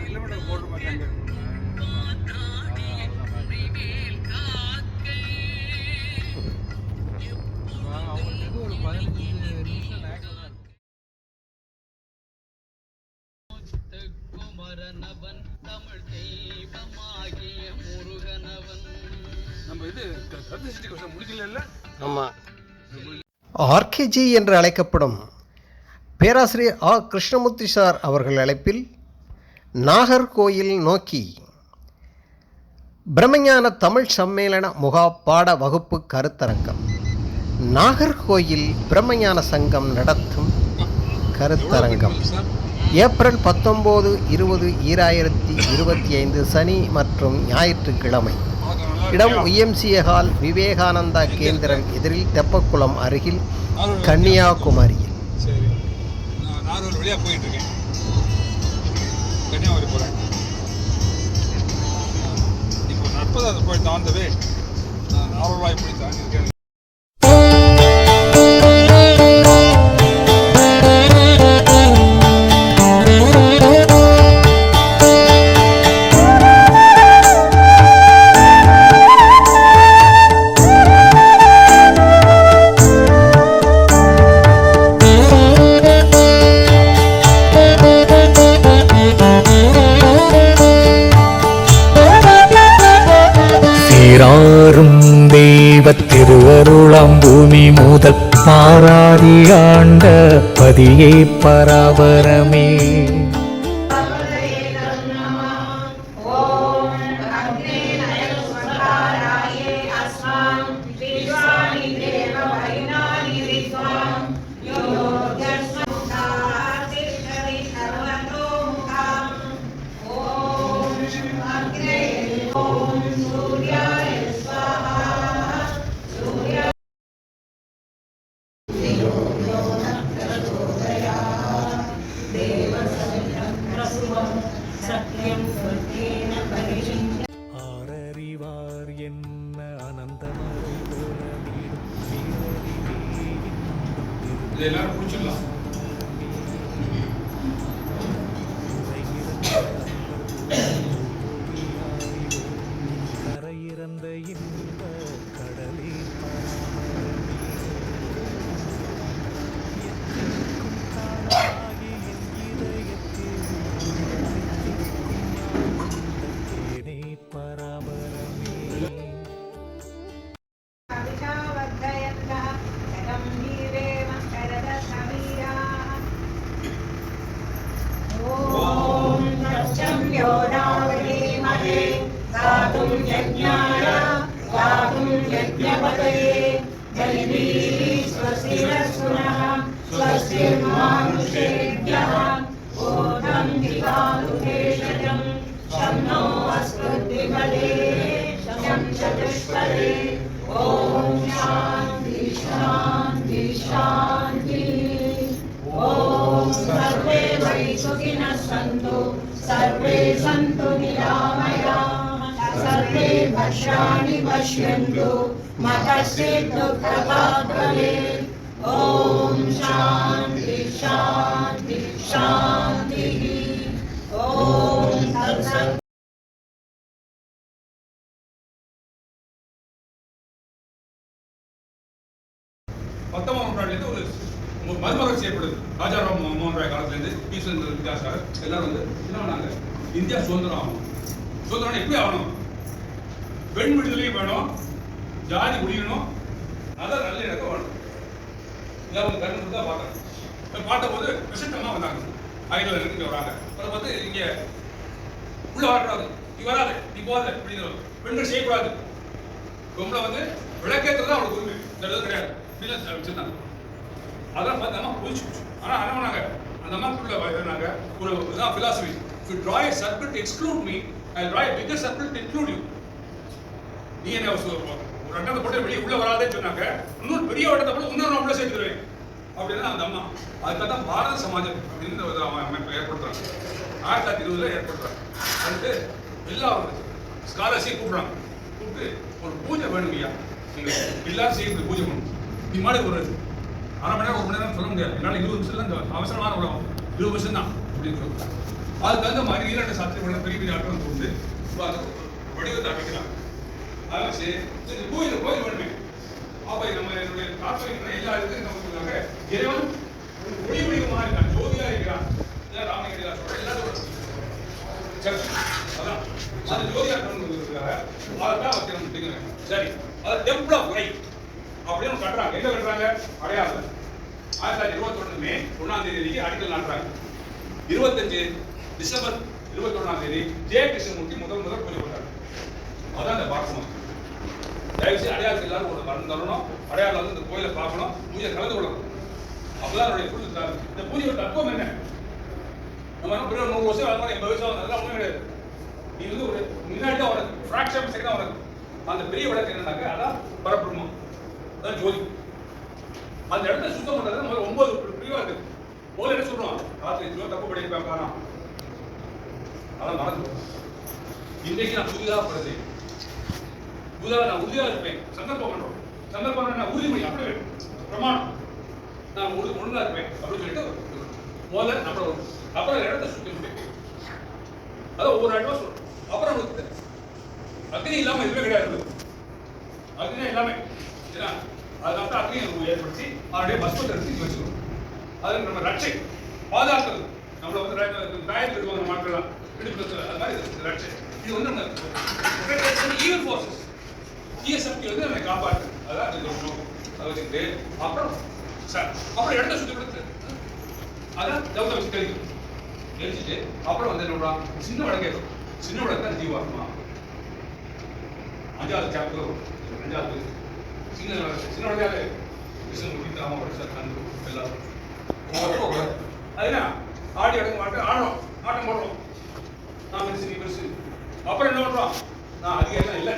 Kilometre போட்டு பார்த்தாங்க. அவங்களுக்கு ஒரு 15 நிமிஷம் லேக்ல தான் இருக்கு. குமரனவன் தமிழ் தெய்வமாகிய முருகனவன். நம்ம இது முடிக்கல. ஆமா, ஆர்கேஜி என்று அழைக்கப்படும் பேராசிரியர் ஆ. கிருஷ்ணமூர்த்தி சார் அவர்கள் அழைப்பில் நாகர்கோயில் நோக்கி பிரம்மஞான தமிழ் சம்மேளன முகாப்பாட வகுப்பு கருத்தரங்கம். நாகர்கோயில் பிரம்மஞான சங்கம் நடத்தும் கருத்தரங்கம் ஏப்ரல் 19, 20, 2025 சனி மற்றும் ஞாயிற்றுக்கிழமை. இடம் YMCA ஹால், விவேகானந்தா கேந்திரம் எதிரில், தெப்பக்குளம் அருகில், கன்னியாகுமரியில். சரி, நான் நாகர்கோவில் வழியாக போயிட்டு இருக்கேன். கன்னியாகுமரி போகிறேன். இப்போ 40வது போய் தாண்டவே நான் நாகர்கோவில் போய் தாண்டிருக்கேன். சீராரும் தெய்வத் திருவருளாம் பூமி முதல் பாராதி ஆண்ட பதியே பராபரமே. ஆரறிவார் என்ன அனந்தமறை போல எல்லாரும் பிடிச்சிடலாம். கரையிறந்த இன்ப கடலே सर्वे सन्तु निरामयाः, सर्वे भद्राणि पश्यन्तु, मा कश्चित् दुःखभाग् भवेत्. ॐ शान्ति शान्ति शान्तिः. ॐ तत्सत्. ஒரு மறுமலர்ச்சி ஏற்படுது. ராஜாராம் மோகன் ராய் காலத்திலேருந்து ஈஸ்வரன் வித்யாசாகர் எல்லாரும் வந்து என்ன பண்ணாங்க, இந்தியா சுதந்திரம் ஆகணும். சுதந்திரம் எப்படி ஆகணும்? பெண் விடுதலையும் வேணும், ஜாதி முடியணும், அதான் நல்ல இடம் வேணும். இதாவது கண்ணு தான் பார்த்தாங்க. பார்த்தபோது விசிட்டமாக வந்தாங்க. ஆயிரம் இங்கே வராங்க. அதை பார்த்து இங்கே உள்ள வரக்கூடாது, நீ வராது, நீ போகாத அப்படின்னு பெண்கள் செய்யக்கூடாது. பொம்பளை வந்து விளக்கேற்றது தான் அவங்களுக்கு உரிமை, இந்த கிடையாது அப்படின்னு வச்சிருந்தாங்க. அதெல்லாம் பார்த்து அம்மா போயிடுச்சு. ஆனால் என்ன பண்ணாங்க, அந்த அம்மாக்குள்ள வயதானாங்க ஒரு இதுதான் philosophy. If you draw a circle to exclude me, I'll draw a bigger circle to include you. நீ என்ன ஒரு ரெண்டாவது போட்டு வெளியே உள்ள வராதேன்னு சொன்னாங்க, இன்னொரு பெரிய வட்டத்தை போட்டு இன்னொரு உள்ள சேர்த்துருவேன் அப்படின்னா அந்த அம்மா. அதுக்காக தான் பாரத சமாஜம் அப்படின்னு ஒரு அமைப்பு ஏற்படுத்துறாங்க. 1920 ஏற்படுத்துறாங்க. அதுக்கு எல்லா ஸ்காலர்ஷிப் கூப்பிடுறாங்க. கூப்பிட்டு ஒரு பூஜை வேணும் ஐயா, நீங்கள் எல்லாரும் சேர்ந்து பூஜை பண்ணணும். நீ மாதிரி ஒரு அரை மணி நேரம் 1 மணி நேரம் சொல்ல முடியாது. என்னால் 20 நிமிஷம் தான், இந்த அவசரமான உலகம் 20 நிமிஷம் தான் அப்படின்னு சொல்லுவாங்க. அதுக்கு தகுந்த மாதிரி ஈரண்ட சாத்திரம் பெரிய பெரிய ஆட்டம் வந்து வடிவத்தை அமைக்கலாம். அதான் சரி கோயில் வேணுமே. அப்ப நம்ம என்னுடைய காத்தலிக்கிற எல்லா இதுக்கும் நமக்கு இறைவன் ஒளி வடிவமாக இருக்கான், ஜோதியா இருக்கிறான். ராமகிரியா சொல்ற எல்லாரும் அதான் அது ஜோதியா அதான் வச்சு சரி. அது டெம்பிள் ஆஃப் லைட் அப்படின்னு கட்டுறாங்க. எங்க கட்டுறாங்க? அடையாளம். 1921 மே 1ஆம் தேதிக்கு அடிக்கல் நாட்டுறாங்க. 25 டிசம்பர் 21ஆம் தேதி ஜே கிருஷ்ணமூர்த்தி முதல் பூஜை பண்றாங்க. அதான் இந்த பார்க்கணும். தயவுசெய்து அடையாளம் எல்லாரும் ஒரு மருந்து தரணும். அடையாளம் வந்து இந்த கோயிலை பார்க்கணும், பூஜை கலந்து கொள்ளணும். அப்பதான் என்னுடைய புரிதல். இந்த பூஜையோட தத்துவம் என்ன? நம்ம என்ன 100 வருஷம் அது மாதிரி 80 வருஷம் அதெல்லாம் ஒன்றும் கிடையாது. இது வந்து ஒரு முன்னாடி தான் வரது, ஃப்ராக்ஷன் செகண்ட் தான் வரது. அந்த பெரிய விளக்கு என்னன்னாக்க அதான் பரபிரம்மம், அதான் ஜோதி. அந்த இடத்த சுத்தம் பண்றது முதல்ல 9 பிரிவா இருக்கு. முதல்ல என்ன சொல்றோம்? ராத்திரி தப்பு பண்ணியிருப்பேன் காரணம் அதான் மறந்து. இன்றைக்கு நான் புதிதாக நான் உறுதியாக இருப்பேன். சந்தர்ப்பம் பண்றோம். சந்தர்ப்பம் நான் உறுதிமொழி அப்படி வேணும், பிரமாணம். நான் ஒழுங்கா இருப்பேன் அப்படின்னு சொல்லிட்டு முதல்ல நம்ம அப்புறம் இடத்த சுத்தி முடியும். அதான் ஒவ்வொரு இடமா சொல்றோம். அப்புறம் அக்னி இல்லாம எதுவுமே கிடையாது. அக்னி எல்லாமே அதனால தான் அக்னியை ஏற்படுத்தி அவருடைய பஸ்மத்தை எடுத்து வச்சுக்கணும். அது நம்ம ரட்சை பாதுகாக்கிறது. நம்மள வந்து காயத்தில் இருக்க மாற்றலாம் அது மாதிரி ரட்சை. இது வந்து நம்ம ஈவன் ஃபோர்ஸஸ் தீய சக்தி வந்து நம்ம காப்பாற்று. அதான் அது நோக்கம். அதை வச்சுக்கிட்டு அப்புறம் இடத்த சுத்தி கொடுத்து அதான் தௌத்த வச்சு தெரிஞ்சுட்டு அப்புறம் வந்து என்ன சின்ன வடக்கேறும். சின்ன வடக்கு தான் ஜீவாத்மா. 5வது சாப்டர் 2வது சின்ன வடக்காக கிருஷ்ணமூர்த்தி ராமபுரம் எல்லாரும் அதுனா ஆடி அடங்க மாட்டேன் ஆட்டம் போடுறோம். நான் பெருசு நீ பெருசு. அப்புறம் என்ன பண்றோம்? நான் அதிகாரம் இல்லை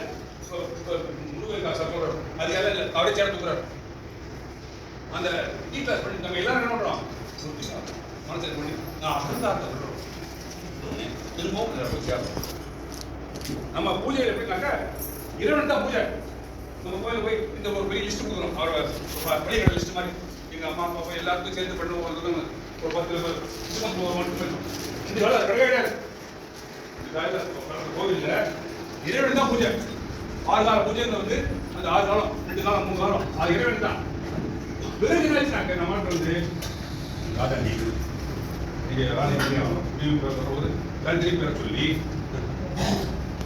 முருகன் சொல்றோம் அதிகாரம் இல்லை அப்படியே சேர தூக்குறாரு. அந்த டீ கிளாஸ் பண்ணி நம்ம எல்லாரும் என்ன பண்றோம்? மனசு பண்ணி நான் அகந்தாரத்தை சொல்றோம். திரும்பவும் நம்ம பூஜை எப்படின்னாக்க இறைவன் தான் பூஜை. நம்ம கோயில போய் இந்த ஒரு பெரிய லிஸ்ட் கொடுக்குறோம். அவரோட பள்ளிகள லிஸ்ட் மாதிரி எங்க அம்மா அப்பா எல்லாருக்கும் சேர்ந்து பண்ணுவோம். ஒரு 10 மட்டும் இந்த வேலை கிடையாது. கோவில்ல இறைவன் தான் பூஜை. 6 கால பூஜைன்னு வந்து அந்த 6 காலம் 2 காலம் 3 காலம் அது இறைவன் தான். பிறகு என்னாச்சுனாக்க நம்ம வந்து ராஜா நீங்க வரும்போது கல்வி பெற சொல்லி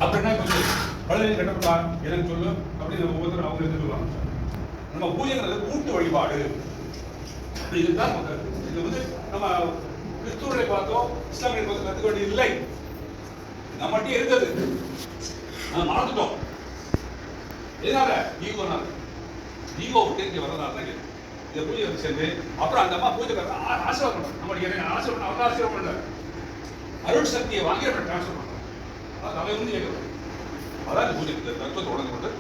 அப்புறம் என்ன கொஞ்சம் பழனி கட்டப்பட்டா எனக்கு சொல்லு அப்படின்னு நம்ம ஒவ்வொருத்தரும் அவங்க எடுத்து சொல்லுவாங்க. நம்ம பூஜைங்கிறது கூட்டு வழிபாடு. இதுதான் இது வந்து நம்ம கிறிஸ்துவரை பார்த்தோம், இஸ்லாமியரை பார்த்து கற்றுக்க வேண்டியது இல்லை. நம்மகிட்டே இருந்தது நம்ம மறந்துட்டோம். எதனால? ஈகோ விட்டு இங்கே வரதால தான் இந்த பூஜை வந்து சேர்ந்து அப்புறம் அந்த அம்மா பூஜை ஆசீர்வாதம் பண்ணுறோம். நம்மளுடைய ஆசீர்வாதம் அவங்க ஆசீர்வாதம் பண்ணல, அருள் சக்தியை வாங்கி நம்ம டிரான்ஸ்ஃபர் பண்ணுறோம். அது நம்ம வந்து கேட்கணும். அதான் இந்த பூஜை தத்துவத்தை உடனே கொண்டு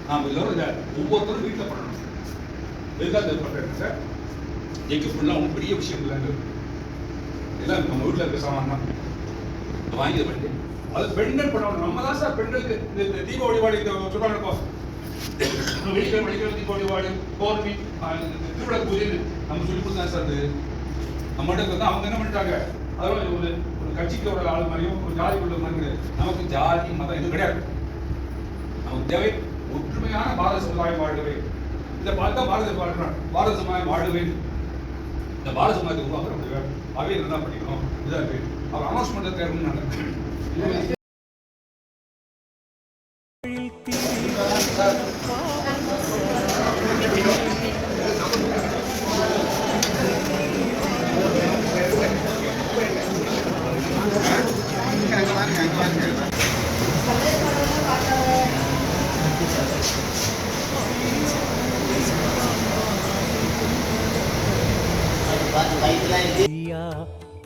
நாம் எல்லாரும் இதை ஒவ்வொருத்தரும் வீட்டில் பண்ணணும். எதுக்காக இது பண்ணுறேன்? எங்கள் ஃபுல்லாக ஒன்றும் பெரிய விஷயம் இல்லைங்க. எல்லாம் நம்ம வீட்டில் இருக்க சாமான் தான் வாங்கி இது பண்ணி அது பெண்கள் பண்ணணும். நம்ம தான் சார் பெண்களுக்கு இந்த தீப வழிபாடு இந்த சொல்றாங்க. வீட்டில் படிக்கிற தீப வழிபாடு பௌர்ணமி திருவிழா பூஜை நம்ம சொல்லி கொடுத்தா சார். அது நம்மகிட்ட தான் அவங்க என்ன பண்ணிட்டாங்க, அதெல்லாம் ஒரு கட்சிக்கு ஒரு ஆள் மாதிரியும் ஒரு ஜாதி உள்ள மாதிரி கிடையாது. நமக்கு ஜாதி மதம் எதுவும் கிடையாது. நமக்கு தேவை ஒற்றுமையான பாரத சமுதாயம் வாழ்வே. இதை பார்த்தா பாரத சமுதாயம் வாழ்வே. இந்த பாரத சமுதாயத்தை உருவாக்குற முடியாது. அவை என்ன பண்ணிக்கணும் இதாக இருக்கு. அவர் அனௌன்ஸ்மெண்ட் தேர்வுன்னு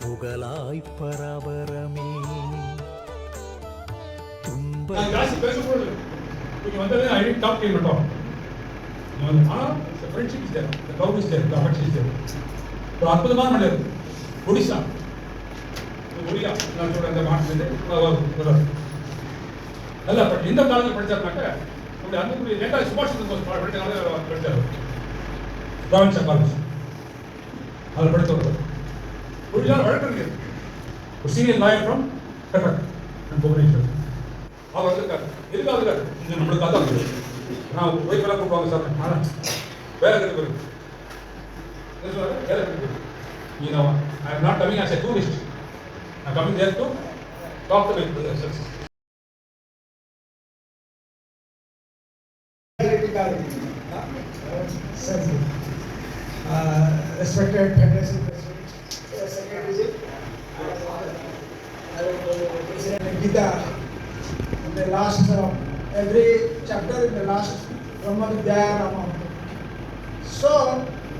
புகழாய் பராபரமே ஜாஸ்தி பேசக்கூடாது. நீங்க வந்தது I don't talk to you at all. the friendship is there, the love is there, the affection is there. ஒரு அற்புதமான மனிதர் ஒடிசா ஒடியா நான் சொல்ற அந்த மாநிலத்திலே நல்ல எந்த காலத்தில் படிச்சாருனாக்க நம்முடைய அன்புக்குரிய நேதாஜி சுபாஷ் சந்திர போஸ் படித்தார். பிரான்ஸ் காலேஜ் அதில் படித்தவர். ஒடிசா வழக்கறிஞர். ஒரு சீனியர் லாயர் ஃப்ரம் கட்டக் அண்ட் புவனேஸ்வர். அவர் வந்திருக்காரு. எதுக்காக இருக்காரு? இது நம்மளுக்காக தான் இருக்குது. நான் ஒய்ஃபெல்லாம் கூப்பிடுவாங்க சார். ஆனால் வேலை கிடைக்கிறது வேலை கிடைக்கிறது. You know, I am not coming as a tourist. I am coming there to talk to my brothers. Respected Federation President, Secretary, Gita, in the last, every chapter in the last, Brahma Vidya Rama. So,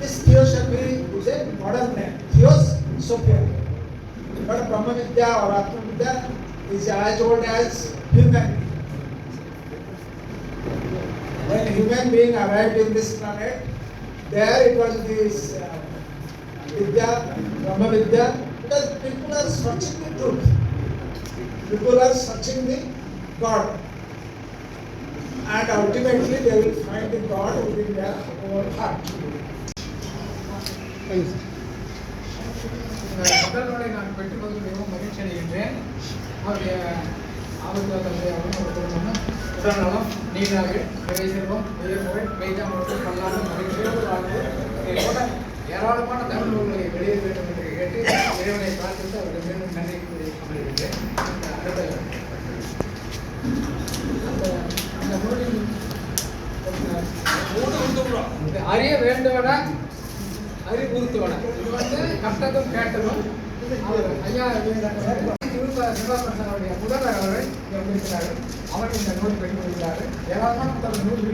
this Theosophy is a modern name, Theosophia. But Brahma Vidya or Atma Vidya is as old as human. When human being arrived in this planet, there it was this Vidya, Brahma Vidya, because people are searching the truth. People are searching the God. And ultimately they will find the God within their own heart. முதல்வரை நான் பெற்றுக்கொண்டு மிகவும் மகிழ்ச்சி அடைகின்றேன். அவருடைய ஆரோக்கிய உடல்நலம் நீராக நிறைய செல்வம் பெய்தாமல் பல்லாண்டும் மகிழ்ச்சியோடு வாழ்ந்து ஏராளமான தமிழ் நூல்களை வெளியிட வேண்டும் என்று கேட்டு இறைவனை பார்த்து அவருக்கு மீண்டும் நன்றி கூறி அமர்கின்றேன். அந்த நூலில் அறிய வேண்டுவன அறிவுறுத்துவன இது கஷ்டத்தும் கேட்டதும் ஐயா சிவபரசனுடைய முதல்வர் அவர்கள் இருக்கிறார்கள். அவர் இந்த நூல் பெற்றுள்ளார்கள். ஏராளமான நூல்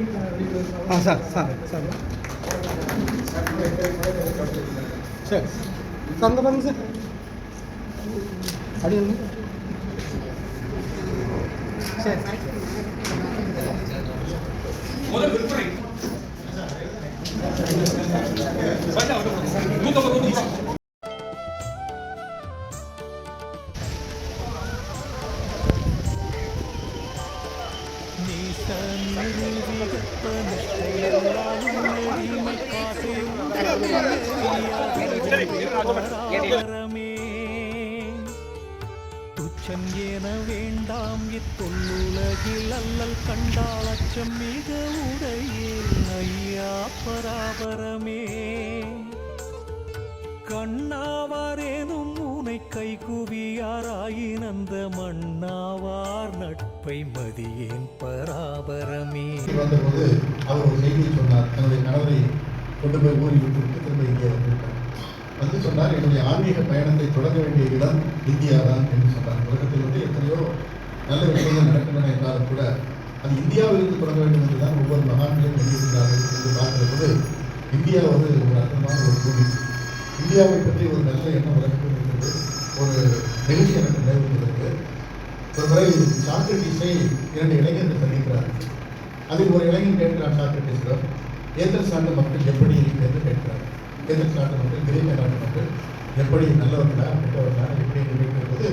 முதல் விற்பனை துச்சம் என வேண்டாம் இத்தொல்லுலகில் அல்லல் கண்டால் அச்சம் மிக உடையே ஐயா பராபரமே கண்ணாவாரேனும் உனை கைகுவியாராயினந்த மண்ணாவார் நட்பை மதியேன் பராபரமே. வந்தபோது அவர் ஒரு செய்தியை சொன்னார். தன்னுடைய கணவரை கொண்டு போய் ஊரில் விட்டு திரும்ப இங்கே வந்திருக்கார். வந்து சொன்னார், என்னுடைய ஆன்மீக பயணத்தை தொடங்க வேண்டிய இடம் இந்தியா தான் என்று சொன்னார். உலகத்தில் எத்தனையோ நல்ல விஷயங்கள் நடக்கின்றன என்றாலும் கூட அது இந்தியாவிலிருந்து தொடங்க வேண்டும் என்று தான் ஒவ்வொரு மகான்களையும் எழுதியிருக்கிறார்கள் என்று பார்க்கிற போது இந்தியா ஒரு அற்புதமான ஒரு பூமி. இந்தியாவை பற்றி ஒரு நல்ல எண்ணம் உலகத்தில் இருக்கிறது. ஒரு நிகழ்ச்சி எனக்கு நினைவுகிறது. ஒரு முறை சாக்ரட்டிஸை 2 இளைஞர்கள் சந்திக்கிறார். அதில் ஒரு இளைஞன் கேட்கிறார் சாக்ரட்டிஸிடம், ஏதென்ஸ் நாட்டு மக்கள் எப்படி என்று கேட்கிறார். ஏதென்ஸ் நாட்டு மக்கள், கிரேக்க நாட்டு மக்கள் எப்படி நல்லவர்களா கெட்டவர்களா எப்படி என்று கேட்கும்போது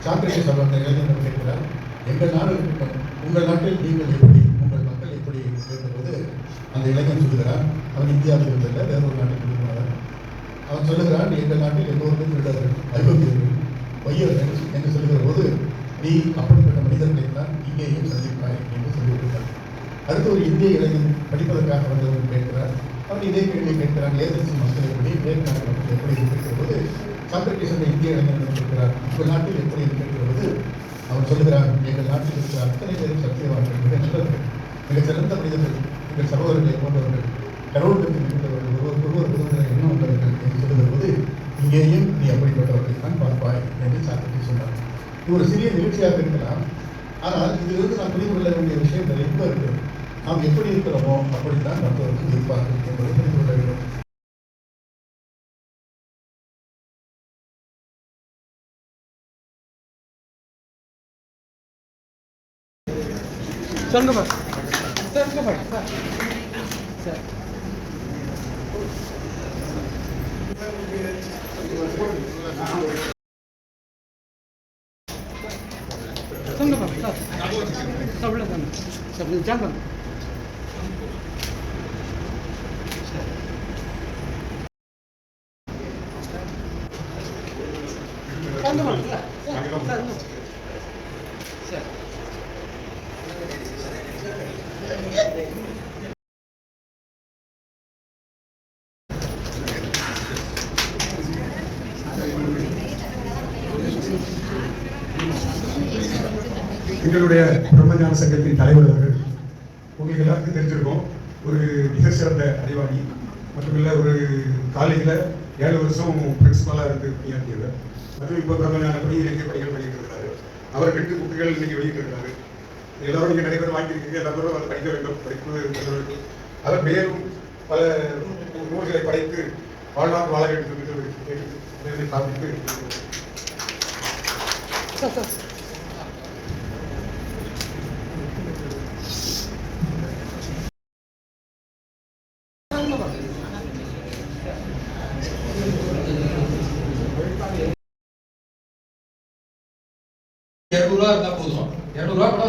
சாக்ரட்டிஸ் அந்த இளைஞர்கள் கேட்கிறார், எங்கள் நாடு இருக்கட்டும், உங்கள் நாட்டில் நீங்கள் எப்படி, உங்கள் மக்கள் எப்படி கேட்கும்போது அந்த இளைஞன் சொல்லுகிறார், அவன் இந்தியாவில் இருந்ததில்லை, வேறொரு நாட்டில் இருக்கிறார். அவன் சொல்லுகிறான், எங்கள் நாட்டில் எல்லோருமே திருடர்கள், ஐரோப்பியர்கள், பொய்யர்கள் என்று சொல்லுகிற போது நீ அப்படிப்பட்ட மனிதர்களை தான் இங்கேயும் சந்திப்பாய் என்று சொல்லிவிட்டார். அடுத்து ஒரு இந்திய இளைஞன் படிப்பதற்காக வந்தவர்கள் கேட்கிறார். அவர் இதே கேள்வியை கேட்கிறார், ஏதென்ஸ் மக்கள் எப்படி, கிரேக்க நாட்டு மக்கள் எப்படி இருக்கிற போது சாக்ரட்டிஸ் அந்த இந்திய இளைஞர்கள் இருக்கிறார், உங்கள் நாட்டில் எப்படி இருக்கிற போது அவர் சொல்லுகிறார், எங்கள் நாட்டில் இருக்கிற அத்தனை பேரும் சத்தியவான்கள், மிக நல்லவர்கள், மிக சிறந்த மனிதர்கள், எங்கள் சகோதரர்களை போன்றவர்கள், கடவுளுக்கு இருக்கின்றவர்கள், ஒருவர் எண்ணம் உள்ளவர்கள் என்று சொல்லுகிற போது இங்கேயும் நீ அப்படிப்பட்டவர்களை தான் பார்ப்பாய் என்று சாக்ரட்டிஸ் சொன்னார். இது ஒரு சிறிய நிகழ்ச்சியாக இருக்கலாம். ஆனால் இதிலிருந்து நாம் புரிந்து கொள்ள வேண்டிய விஷயங்கள் ரொம்ப இருக்கிறது. நாம் எப்படி இருக்கிறோமோ அப்படித்தான் மற்றவர்கள் இருப்பார்கள் என்பதை புரிந்து கொள்ள வேண்டும். சொல்லுங்க சார். எங்களுடைய பிரம்மஞான சங்கத்தின் தலைவர் அவர்கள் உங்களுக்கு எல்லாருக்கும் தெரிஞ்சிருக்கும். ஒரு மிக சிறந்த அறிவாளி, மட்டுமில்ல ஒரு காலேஜில் 7 வருஷம் பிரின்சிபலாக இருந்து பணியாற்றியவர். மற்றும் இப்போ பிரம்மஞான பணி இலக்கிய பணிகள் பண்ணியிருக்கிறாரு. அவர் 2 புக்குகள் இன்னைக்கு வெளியிட்டிருக்கிறாரு. எல்லாரும் நீங்கள் நிறைய பேர் வாங்கியிருக்கீங்க. எல்லாரும் அதை படிக்க வேண்டும். படிப்பு அவர் மேலும் பல நூல்களை படைத்து வாழ்நாள் வாழ வேண்டும் என்று காண்பித்து ₹200 இருந்தா போதும். ₹200 கூட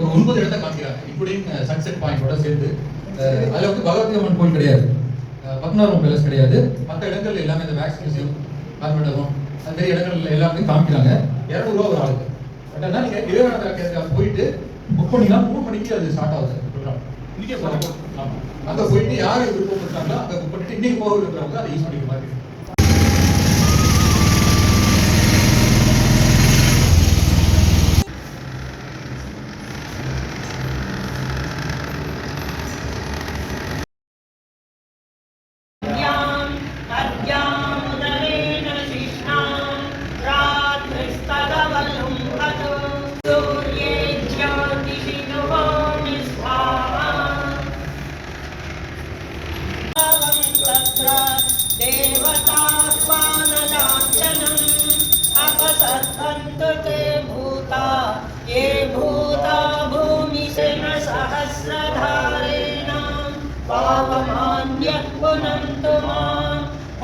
ஒரு 9 இடத்தை காமிக்கிறாங்க, இப்படின்னு சன்செட் பாயிண்டோட சேர்ந்து. அதுல வந்து பகவதியம்மன் கோயில் கிடையாது, பத்மநாபம் பேலஸ் கிடையாது, மற்ற இடங்கள் எல்லாமே இந்த வேக்ஸ் மியூசியம், கார்மெண்டகம், அந்த இடங்கள் எல்லாமே காமிக்கிறாங்க. ₹200 ஒரு ஆளுக்கு. பட் ஆனால் நீங்க விவேகானந்தா போயிட்டு புக் பண்ணீங்கன்னா 3 மணிக்கு அது ஸ்டார்ட் ஆகுது ப்ரோக்ராம். இன்னைக்கே போகலாம். ஆமா, அங்க போயிட்டு யாரு விருப்பம் இருக்காங்களோ அங்க புக் பண்ணிட்டு இன்னைக்கு போக இருக்கிறவங்க அதை யூஸ் பண்ணிக்க மாதிரி.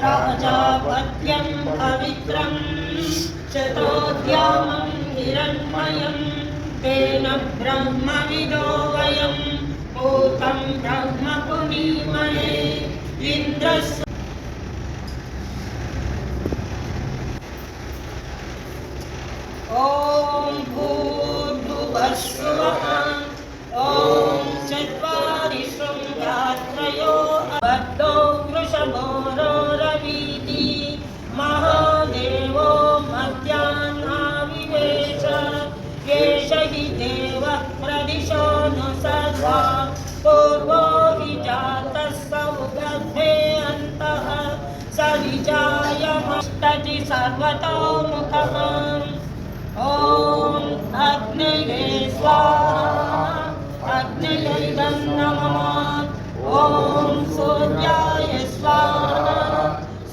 राजापत्यं पवित्रं शतोद्यामं हिरण्मयं तेन ब्रह्मविदो वयं भूतं ब्रह्म पुनीमहे इन्द्रस्य ॐ भूर्भुवस्सुवः ॐ चत्वारि शृङ्गात्रयो अबद्धो वृषभो रवीति महादेवो मध्याह्नाविवेश एष हि देवः प्रदिशो न सर्वा पूर्वो हि जातः स उगर्भे अन्तः स विजायमष्टति सर्वतोमुखः ॐ अग्नये स्वाहा अग्नयैदं नमः ॐ सूर्याय स्वाहा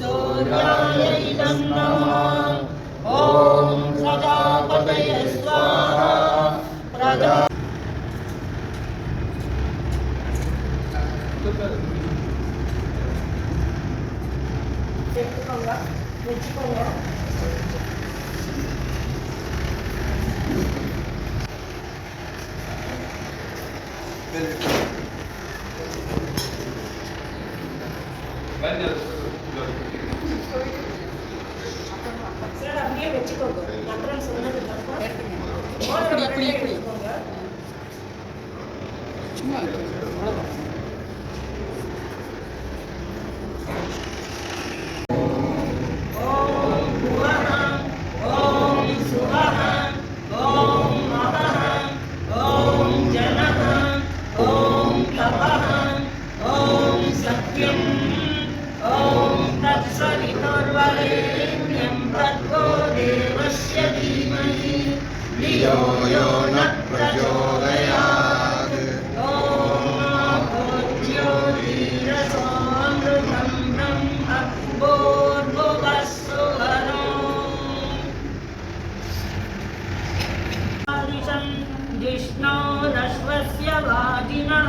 सूर्यायैदं नमः ॐ प्रजापतये स्वाहा प्रजा அப்படியே வச்சுக்கோங்க. மந்திரம் சொன்னதுக்கு அப்புறம் இப்படி சும்மா जिष्णोरश्वस्य वाजिनः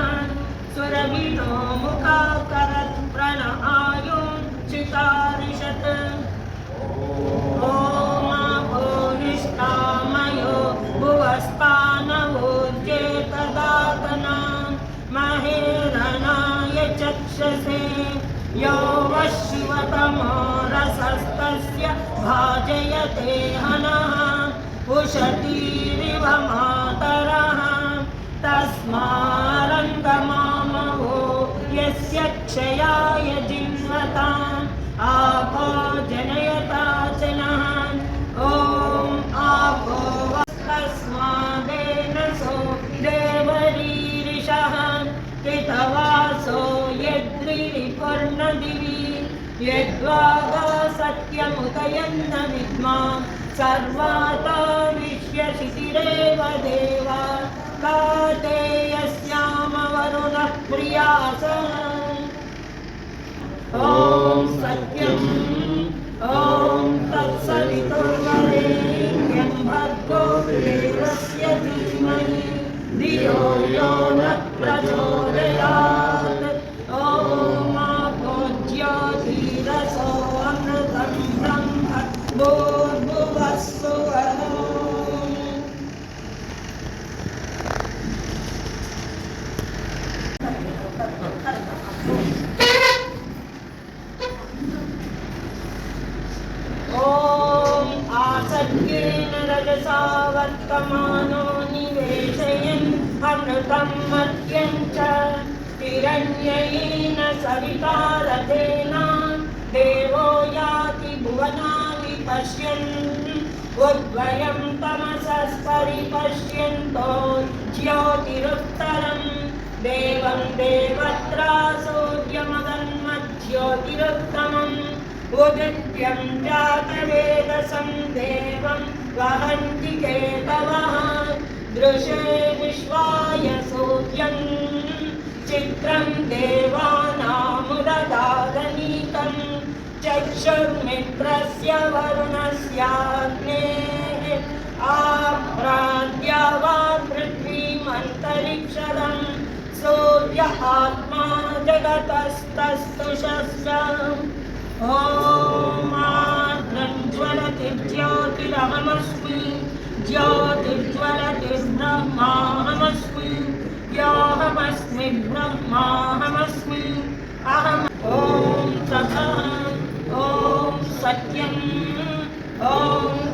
सुरभिनो मुखाकरत् प्रणआयुञ्चितारिषत् ओमापोनिष्कामयो भुवस्तानवोर्जेतदातनां महेरणाय चक्षसे यो वः शिवतमो रसस्तस्य भाजयते हनः उशतीरिव मातरः तस्मारङ्गमामवो यस्य क्षयाय जिन्वताम् आपो जनयता च नः ॐ आपो तस्मादेन सो देवरीरिषः कृतवासो यद्रिरिपुर्नदिवि यद्वागा सत्यमुदयन्न विद्मा सर्वाता विश्यसितिरेव देवा काते यस्यामवरुणः प्रियासः ॐ सत्यम् ॐ तत्सवितुर्वरेण्यं भर्गो देवस्य धीमहि धियो यो नः प्रचोदयात् ॐ आपो ज्योतिरसो अमृतं ब्रह्म भूर्भुवः सुवः आसक्तेन रजसा वर्तमानो निवेशयन् अमृतं मर्त्यं च हिरण्येन सविता रथेन देवो याति भुवनानि पश्यन् उद्वयं तमसस्परिपश्यन्तो ज्योतिरुत्तरं देवं देवत्रा सूर्यमदन्मज्योतिरुत्तमम् उदित्यं जातवेदसं देवं वहन्ति केतवः दृशे विश्वाय सूर्यं चित्रं देवानामुददागनीतं चक्षुर्मित्रस्य वरुणस्याग्नेः आप्राद्या वा पृथ्वीमन्तरिक्षरं सूर्य आत्मा जगतस्तस्तुषश्च ॐ ज्वलति ज्योतिरहमस्मि ज्योतिर्ज्वलतिर्ब्रह्माहमस्मि योऽहमस्मि ब्रह्माहमस्मि अहम् ॐ तथा ॐ सत्यम् ॐ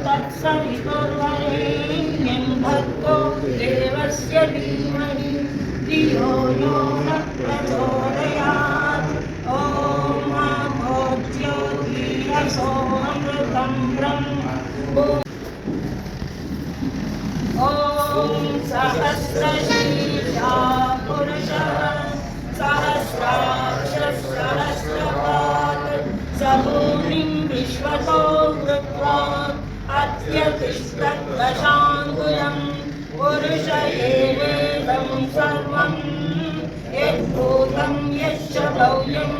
तत्सवितुर्वरेण्यं भर्गो देवस्य धीमहि धियो यो नः प्रचोदयात् ॐ सोऽमृतं ब्रह्म ॐ सहस्रशीर्षा पुरुषः सहस्राक्षसहस्रपात् स भूमिं विश्वतो कृत्वा अत्यतिष्ठद्दशाङ्गुलं पुरुष एवेदं सर्वं यद्भूतं यश्च भव्यम्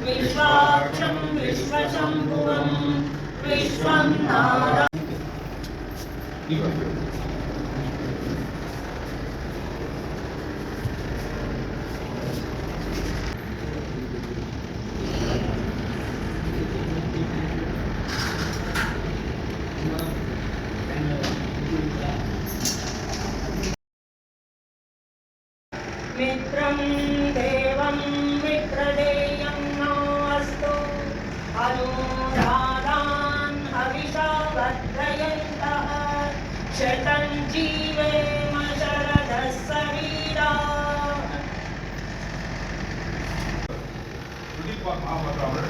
विश्वाक्षं विश्वशम्भुवं विश्वं नारायणं मित्रं देवं मित्रदेयं नो अस्तु अनुराधान् हविषा वर्धयन्तः शतं जीवेम शरदः शरीराः அவர்கள்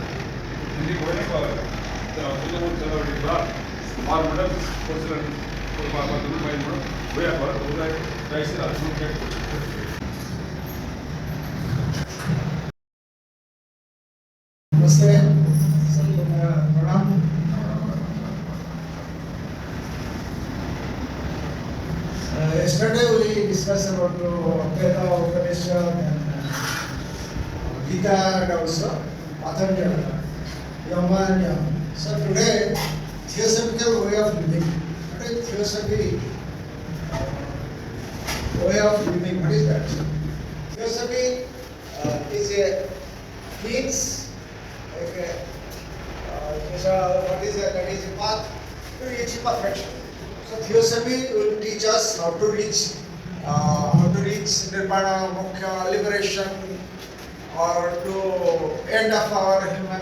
இன்னைக்கு உடனே சொல்லும்போது செல்ல வேண்டியதுதான் 6 மணி நேரம் ஒரு சிலர் ஒரு 10 நிமிடம் உயர்வாக தயவுசெய்து அதை கேட்டு नमस्ते प्रणाम yesterday we discussed about Veda, Upanishad, and Gita, and also Patanjali, Yama and Yama. So today, theosophical way of living. What is theosophy? Way of living. What is that? Theosophy is a means like what is that? That is a path to reach perfection. So theosophy will teach us how to reach nirvana, moksha, liberation, or to end of our human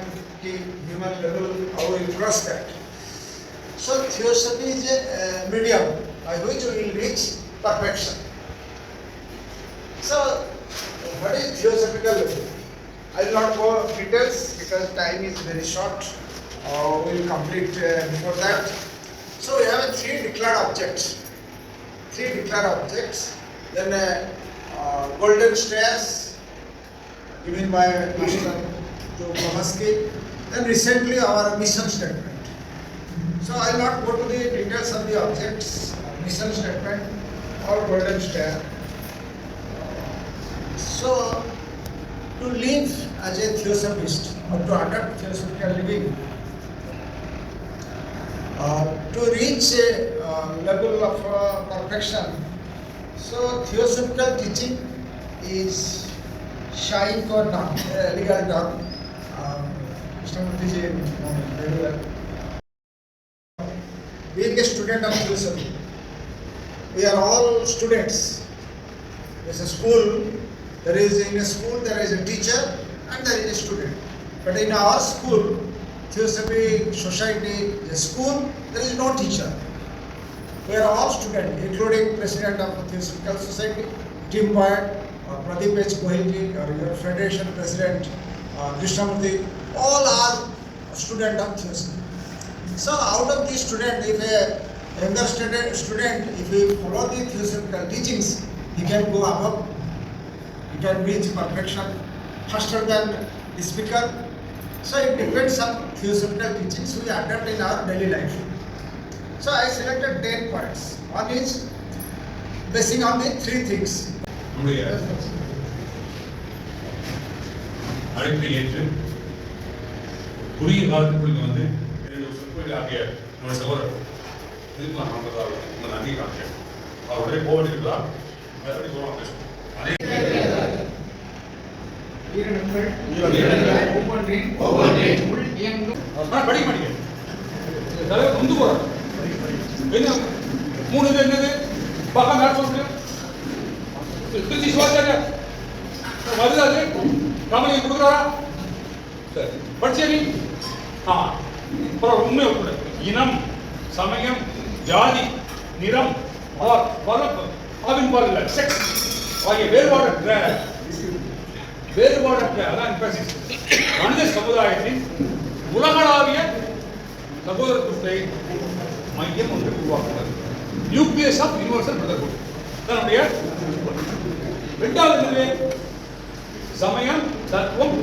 level, how we will cross that. So theosophy is a medium by which we will reach perfection. So what is theosophical level? I will not go into details because time is very short. We will complete before that. So we have three declared objects. Then golden stairs given by Master to Blavatsky. Then recently our mission statement. So I will not go to the details of the objects, mission statement or golden stair. So to live as a theosophist or to adopt theosophical living, to reach a level of perfection. So theosophical teaching is Shahi Korna, legal term. Mr. Murthy very well. Being a student of theosophy, we are all students. There is a school. In a school there is a teacher and there is a student. But in our school, Theosophy Society, the school, there is no teacher. We are all students, including President of the Theosophical Society, Tim Boyd, Pradeep H. Gohilji, or your Federation President, Krishnamurthy, all are students of Theosophy. So out of these students, if a younger student, if he follow the Theosophical teachings, he can go above. He can reach perfection faster than the speaker. So it depends on theosophical teachings we adapt in our daily life. So I selected 10 points. One is basing on the three things. அழைப்பை ஏற்று குறுகிய காலத்துக்குள் வந்து என்னுடைய சொற்பொழிவு ஆகிய என்னுடைய சகோதரர் திருப்பா ராமதாஸ் உங்கள் நன்றி காமிச்சேன். அவர் உடனே போக வேண்டியிருக்கலாம். அதை பற்றி சொல்லுவாங்க பேசுவோம். படிக்க மாட்டேங்க தலைவர் நொந்து போறாரு. என்ன மூணு இது என்னது பக்கம் யார் சொல்றீங்க? திருச்சி சிவாச்சாரியா வருதாது கமலை கொடுக்குறாரா? சரி படிச்சே நீ அப்புறம் உண்மை கூட இனம் சமயம் ஜாதி நிறம் பால் செக்ஸ் ஆகிய வேறுபாடற்ற அதான் மனித சமுதாயத்தின் உலகளாவிய சகோதரத்துவத்தை மையம் ஒன்று உருவாக்குகிறது. Nucleus of universal brotherhood. அதனுடைய இரண்டாவது நிலை சமயம் தத்துவம்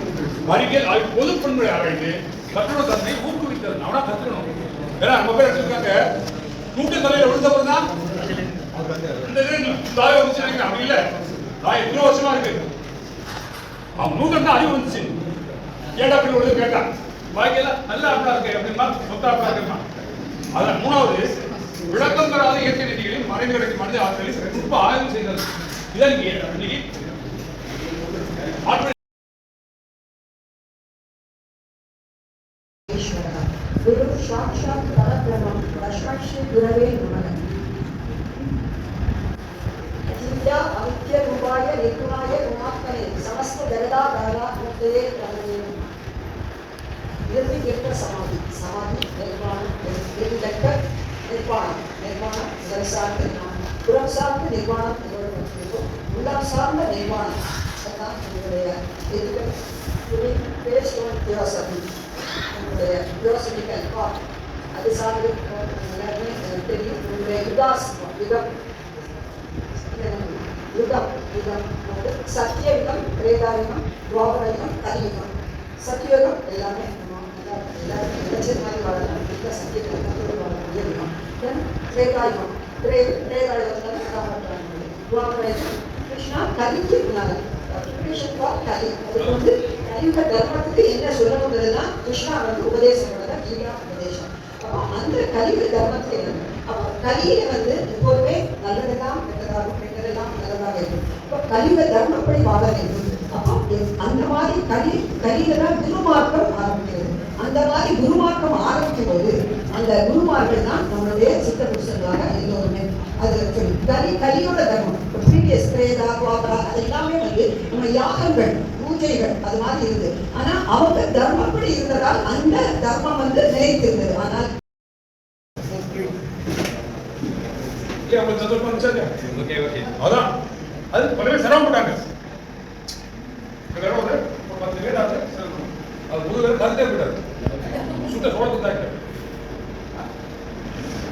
அறிவியல் ஆகிய பொது பண்புகளை ஆராய்ந்து கற்றோட தன்மை ஊக்குவித்தல். அவனா கற்றுக்கணும். ஏன்னா நம்ம பேர் எடுத்துருக்காங்க நூற்று தலையில விழுந்தவர் தான் இந்த தாய் வந்துச்சு நினைக்கிறேன். அப்படி இல்லை, நான் எத்தனை வருஷமா இருக்கு அவன் நூற்று அறிவு வந்துச்சு. ஏடா அப்படி ஒரு கேட்டான் பாக்கியெல்லாம் நல்லா அப்படா இருக்கு அப்படின்னா சொத்தா அப்படா இருக்குமா. அதில் மூணாவது விளக்கம் பெறாத இயற்கை நிதிகளில் மறைந்து கிடைக்கும் மனித ஆற்றலில் ரொம்ப ஆய்வு செய்தது. இதான் இன்னைக்கு गुरु साक्षात् परब्रह्मं तस्मै गुरवे नमः। अचिन्त्य अनित्य रूपाय निर्गुणाय गुणात्मने समस्त जगदाधारा मूर्तये नमः। निर्विकल्प समाधि निर्माणं निर्माणं जलसार्थ புறம் சார்ந்த நிர்வாணம் உள்ளம் சார்ந்த நிர்வாணம் அதான் நம்முடைய பேசுவோம் தியோசபி நம்முடைய தியோசபிக்கல் தாட் அது சார்ந்து எல்லாருமே தெரியும். நம்முடைய யுகம் வந்து சத்தியயுகம் திரேதாயுகம் துவாபரயுகம் கலியுகம். சத்தியயுகம் எல்லாமே எல்லாருமே நினைச்சது மாதிரி வாழலாம். சத்தியயுகம் வாழக்கூடிய யுகம். தென் திரேதாயுகம் கிருஷ்ணா கலிக்கு கலி அதுக்கு வந்து கலியுக தர்மத்துக்கு என்ன சொல்லணுங்கிறதுனா கிருஷ்ணா வந்து உபதேசம் பண்ணதான் கீழா உபதேசம். அப்போ அந்த கலியுக தர்மத்துக்கு அப்போ கலியில வந்து எப்போதுமே நல்லதெல்லாம் கெட்டதாகும், கெட்டதெல்லாம் நல்லதாக இருக்கும். இப்போ கலியுக தர்மப்படி வாழ வேண்டும். அப்போ அந்த மாதிரி கலியில தான் குருமார்க்கம் ஆரம்பிக்கிறது. அந்த மாதிரி குருமார்க்கம் ஆரம்பிக்கும் போது அந்த குருமார்கள் தான் நம்மளுடைய சித்த புருஷர்களாக எல்லோருமே. அது கலியோட தர்மம் ப்ரீவியஸ் பிரேதா துவாபரா அது எல்லாமே வந்து நம்ம யாகங்கள் பூஜைகள் அது மாதிரி இருந்தது. ஆனா அவங்க தர்மப்படி இருந்ததால் அந்த தர்மம் வந்து நிலைத்திருந்தது. ஆனால் அதான் அது பல பேர் சிரமப்பட்டாங்க. ஒரு 10 பேர் அது புது பேர் கருத்தே விட்டாரு சுத்த சோழத்தாங்க.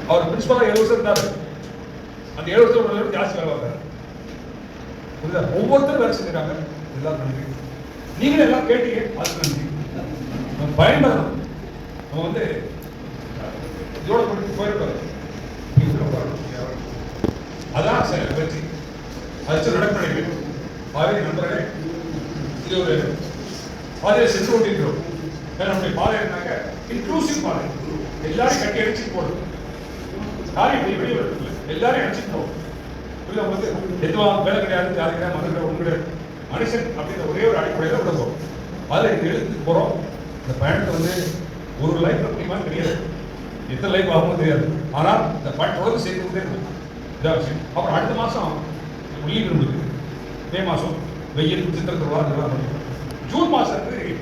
அவர் பிரின்சிபலா 7 வருஷம் இருந்தாரு. அந்த 7 வருஷம் ஜாஸ்தி வேலை பார்த்தாரு. ஒவ்வொருத்தரும் வேலை செஞ்சிருக்காங்க. எல்லாரும் நன்றி. நீங்களும் எல்லாம் கேட்டீங்க, அதுக்கு நன்றி. நம்ம பயன்படணும். நம்ம வந்து இதோட போயிருக்காரு. அதான் சார் வெற்றி. அது நடக்க பாதை நண்பர்களே, இது ஒரு பாதையை சென்று கொண்டிருக்கிறோம். நம்முடைய பாதை இருந்தாங்க இன்க்ளூசிவ் பாதை. எல்லாரும் கட்டி அடிச்சுட்டு போடுது. யாரும் இப்படி வெளியே வரல, எல்லாரும் அடிச்சுட்டு போகும். வந்து எதுவா வேலை கிடையாது, யாரு கிடையாது, மதம் கிடையாது, ஒன்று கிடையாது. மனுஷன் அப்படின்ற ஒரே ஒரு அடிப்படையில் விட போகும். அதில் இந்த எழுத்துக்கு போகிறோம். இந்த பயணத்தை வந்து ஒரு லைஃப் அப்படிமா தெரியாது, எத்தனை லைஃப் ஆகுமோ தெரியாது. ஆனால் இந்த பயணம் தொடர்ந்து செய்துக்கிட்டே இருக்கும். இதான் விஷயம். அப்புறம் அடுத்த மாதம் லீவ் இருந்தது. மே மாதம் வெயில் சித்திர திருவிழா இதெல்லாம் பண்ணிடுவோம். ஜூன் மாதத்துக்கு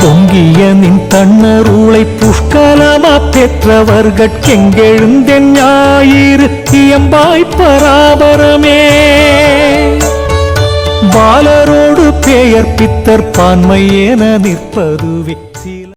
பொங்கிய நின் தன்னருளை புஷ்கலமா பெற்றவர்கெங்கெழுந்தென் ஞாயிறு இயம்பாய் பராபரமே. பாலரோடு பெயர் பித்தர் பான்மை என நிற்பதுவே